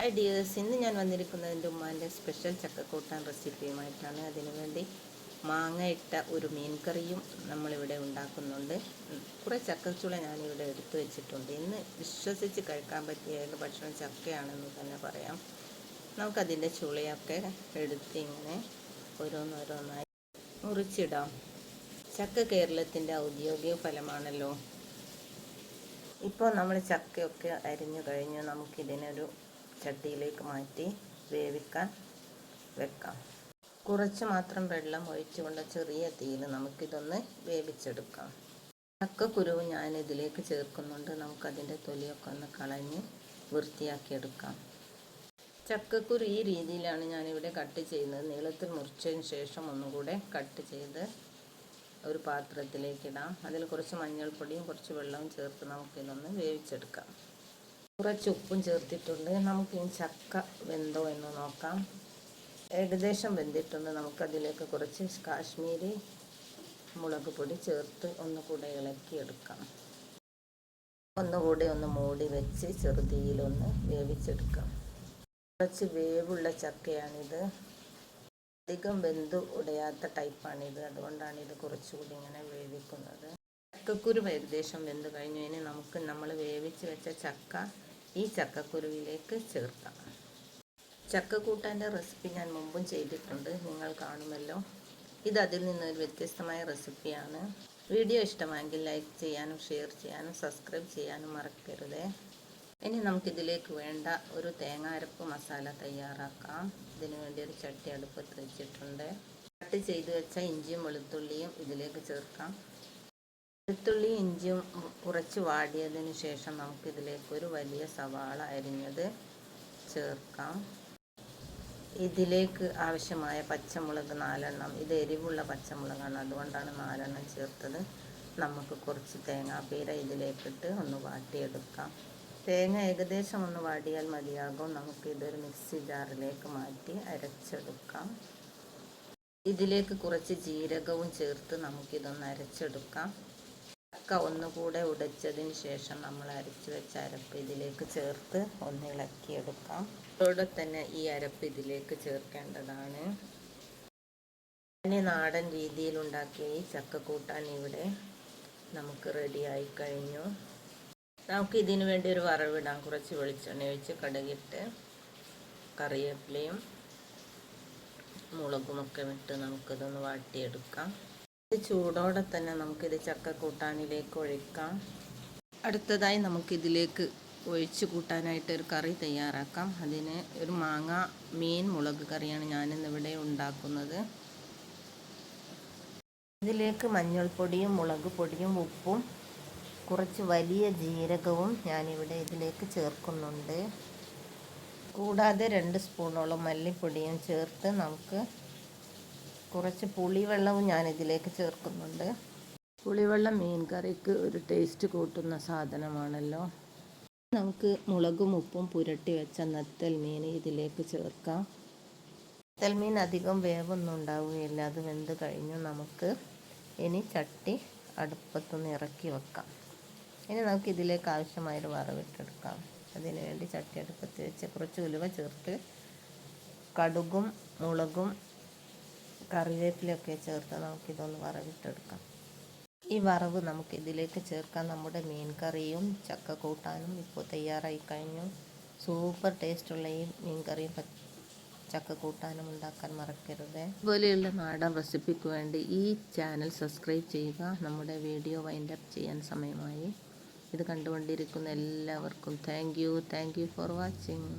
Hi dears, ഇന്ന് ഞാൻ വന്നിരിക്കുന്നത് എൻ്റെ ഉമ്മാൻ്റെ സ്പെഷ്യൽ ചക്കക്കൂട്ടാൻ റെസിപ്പിയുമായിട്ടാണ്. അതിനുവേണ്ടി മാങ്ങ ഇട്ട ഒരു മീൻ കറിയും നമ്മളിവിടെ ഉണ്ടാക്കുന്നുണ്ട്. കുറേ ചക്കച്ചുള ഞാനിവിടെ എടുത്തു വെച്ചിട്ടുണ്ട്. ഇന്ന് വിശ്വസിച്ച് കഴിക്കാൻ പറ്റിയ ഏക ഭക്ഷണം ചക്കയാണെന്ന് തന്നെ പറയാം. നമുക്കതിൻ്റെ ചുളയൊക്കെ എടുത്ത് ഇങ്ങനെ ഓരോന്നോരോന്നായി മുറിച്ചിടാം. ചക്ക കേരളത്തിൻ്റെ ഔദ്യോഗിക ഫലമാണല്ലോ. ഇപ്പോൾ നമ്മൾ ചക്കയൊക്കെ അരിഞ്ഞു കഴിഞ്ഞ് നമുക്കിതിനൊരു ചട്ടിയിലേക്ക് മാറ്റി വേവിക്കാൻ വെക്കാം. കുറച്ച് മാത്രം വെള്ളം ഒഴിച്ചുകൊണ്ട് ചെറിയ തീയിൽ നമുക്കിതൊന്ന് വേവിച്ചെടുക്കാം. ചക്കക്കുരുവ് ഞാൻ ഇതിലേക്ക് ചേർക്കുന്നുണ്ട്. നമുക്കതിൻ്റെ തൊലിയൊക്കെ ഒന്ന് കളഞ്ഞ് വൃത്തിയാക്കിയെടുക്കാം. ചക്കക്കുരു ഈ രീതിയിലാണ് ഞാനിവിടെ കട്ട് ചെയ്യുന്നത്. നീളത്തിൽ മുറിച്ചതിന് ശേഷം ഒന്നുകൂടെ കട്ട് ചെയ്ത് ഒരു പാത്രത്തിലേക്ക് ഇടാം. അതിൽ കുറച്ച് മഞ്ഞൾപ്പൊടിയും കുറച്ച് വെള്ളവും ചേർത്ത് നമുക്കിതൊന്ന് വേവിച്ചെടുക്കാം. കുറച്ച് ഉപ്പും ചേർത്തിട്ടുണ്ട്. നമുക്കിനി ചക്ക വെന്തോ എന്ന് നോക്കാം. ഏകദേശം വെന്തിട്ടുണ്ട്. നമുക്കതിലേക്ക് കുറച്ച് കാശ്മീരി മുളക് പൊടി ചേർത്ത് ഒന്നുകൂടെ ഇളക്കിയെടുക്കാം. ഒന്നുകൂടെ ഒന്ന് മൂടി വെച്ച് ചെറുതീയിലൊന്ന് വേവിച്ചെടുക്കാം. കുറച്ച് വേവുള്ള ചക്കയാണിത്. അധികം വെന്ത് ഉടയാത്ത ടൈപ്പാണിത്. അതുകൊണ്ടാണ് ഇത് കുറച്ചുകൂടി ഇങ്ങനെ വേവിക്കുന്നത്. ചക്കക്കുരു ഏകദേശം വെന്ത് കഴിഞ്ഞു. ഇനി നമുക്ക് നമ്മൾ വേവിച്ച് വെച്ച ചക്ക ഈ ചക്കക്കുരുവിലേക്ക് ചേർക്കാം. ചക്കക്കൂട്ടാൻ്റെ റെസിപ്പി ഞാൻ മുമ്പും ചെയ്തിട്ടുണ്ട്, നിങ്ങൾ കാണുമല്ലോ. ഇത് അതിൽ നിന്നൊരു വ്യത്യസ്തമായ റെസിപ്പിയാണ്. വീഡിയോ ഇഷ്ടമായെങ്കിൽ ലൈക്ക് ചെയ്യാനും ഷെയർ ചെയ്യാനും സബ്സ്ക്രൈബ് ചെയ്യാനും മറക്കരുത്. ഇനി നമുക്കിതിലേക്ക് വേണ്ട ഒരു തേങ്ങ അരപ്പ് മസാല തയ്യാറാക്കാം. ഇതിനു വേണ്ടി ഒരു ചട്ടി അടുപ്പത്ത് വെച്ചിട്ടുണ്ട്. കട്ട് ചെയ്ത് വെച്ച ഇഞ്ചിയും വെളുത്തുള്ളിയും ഇതിലേക്ക് ചേർക്കാം. വെളുത്തുള്ളിയും ഇഞ്ചിയും കുറച്ച് വാടിയതിന് ശേഷം നമുക്കിതിലേക്ക് ഒരു വലിയ സവാള അരിഞ്ഞത് ചേർക്കാം. ഇതിലേക്ക് ആവശ്യമായ പച്ചമുളക് 4 എണ്ണം. ഇത് എരിവുള്ള പച്ചമുളകാണ്, അതുകൊണ്ടാണ് 4 എണ്ണം ചേർത്തത്. നമുക്ക് കുറച്ച് തേങ്ങാപ്പീര ഇതിലേക്കിട്ട് ഒന്ന് വാട്ടിയെടുക്കാം. തേങ്ങ ഏകദേശം ഒന്ന് വാടിയാൽ മതിയാകും. നമുക്കിതൊരു മിക്സി ജാറിലേക്ക് മാറ്റി അരച്ചെടുക്കാം. ഇതിലേക്ക് കുറച്ച് ജീരകവും ചേർത്ത് നമുക്കിതൊന്ന് അരച്ചെടുക്കാം. ചക്ക ഒന്നുകൂടെ ഉടച്ചതിന് ശേഷം നമ്മൾ അരച്ച് വെച്ച അരപ്പ് ഇതിലേക്ക് ചേർത്ത് ഒന്ന് ഇളക്കിയെടുക്കാം. അതോടെ തന്നെ ഈ അരപ്പ് ഇതിലേക്ക് ചേർക്കേണ്ടതാണ്. നാടൻ രീതിയിലുണ്ടാക്കിയ ഈ ചക്കക്കൂട്ടാൻ ഇവിടെ നമുക്ക് റെഡിയായി കഴിഞ്ഞു. നമുക്ക് ഇതിനു വേണ്ടി ഒരു വറവിടാം. കുറച്ച് വെളിച്ചെണ്ണ ഒഴിച്ച് കടുകിട്ട് കറിവേപ്പിലയും മുളകുമൊക്കെ ഇട്ട് നമുക്കിതൊന്ന് വാട്ടിയെടുക്കാം. ഇത് ചൂടോടെ തന്നെ നമുക്കിത് ചക്കക്കൂട്ടാനിലേക്ക് ഒഴിക്കാം. അടുത്തതായി നമുക്കിതിലേക്ക് ഒഴിച്ച് കൂട്ടാനായിട്ട് ഒരു കറി തയ്യാറാക്കാം. അതിന് ഒരു മാങ്ങ മീൻ മുളക് കറിയാണ് ഞാനിന്നിവിടെ ഉണ്ടാക്കുന്നത്. ഇതിലേക്ക് മഞ്ഞൾപ്പൊടിയും മുളക് പൊടിയും ഉപ്പും കുറച്ച് വലിയ ജീരകവും ഞാനിവിടെ ഇതിലേക്ക് ചേർക്കുന്നുണ്ട്. കൂടാതെ 2 സ്പൂണോളം മല്ലിപ്പൊടിയും ചേർത്ത് നമുക്ക് കുറച്ച് പുളിവെള്ളവും ഞാനിതിലേക്ക് ചേർക്കുന്നുണ്ട്. പുളിവെള്ളം മീൻ കറിക്ക് ഒരു ടേസ്റ്റ് കൂട്ടുന്ന സാധനമാണല്ലോ. നമുക്ക് മുളകും ഉപ്പും പുരട്ടി വെച്ച നത്തൽ മീൻ ഇതിലേക്ക് ചേർക്കാം. നത്തൽ മീൻ അധികം വേവൊന്നും ഉണ്ടാവുകയില്ല. അത് വെന്ത് കഴിഞ്ഞു. നമുക്ക് ഇനി ചട്ടി അടുപ്പത്തൊന്ന് ഇറക്കി വെക്കാം. ഇനി നമുക്ക് ഇതിലേക്ക് ആവശ്യമായൊരു വറവിട്ടെടുക്കാം. അതിന് വേണ്ടി ചട്ടി അടുപ്പത്ത് വെച്ച് കുറച്ച് ഉലുവ ചേർത്ത് കടുകും മുളകും കറിവേപ്പിലയൊക്കെ ചേർത്ത് നമുക്കിതൊന്ന് വറവിട്ടെടുക്കാം. ഈ വറവ് നമുക്കിതിലേക്ക് ചേർക്കാം. നമ്മുടെ മീൻ കറിയും ചക്കക്കൂട്ടാനും ഇപ്പോൾ തയ്യാറായി കഴിഞ്ഞു. സൂപ്പർ ടേസ്റ്റുള്ള ഈ മീൻ കറിയും ചക്കക്കൂട്ടാനും ഉണ്ടാക്കാൻ മറക്കരുത്. ഇതുപോലെയുള്ള നാടൻ റെസിപ്പിക്ക് വേണ്ടി ഈ ചാനൽ സബ്സ്ക്രൈബ് ചെയ്യുക. നമ്മുടെ വീഡിയോ വൈൻഡപ്പ് ചെയ്യാൻ സമയമായി. ഇത് കണ്ടുകൊണ്ടിരിക്കുന്ന എല്ലാവർക്കും താങ്ക് യു ഫോർ വാച്ചിങ്.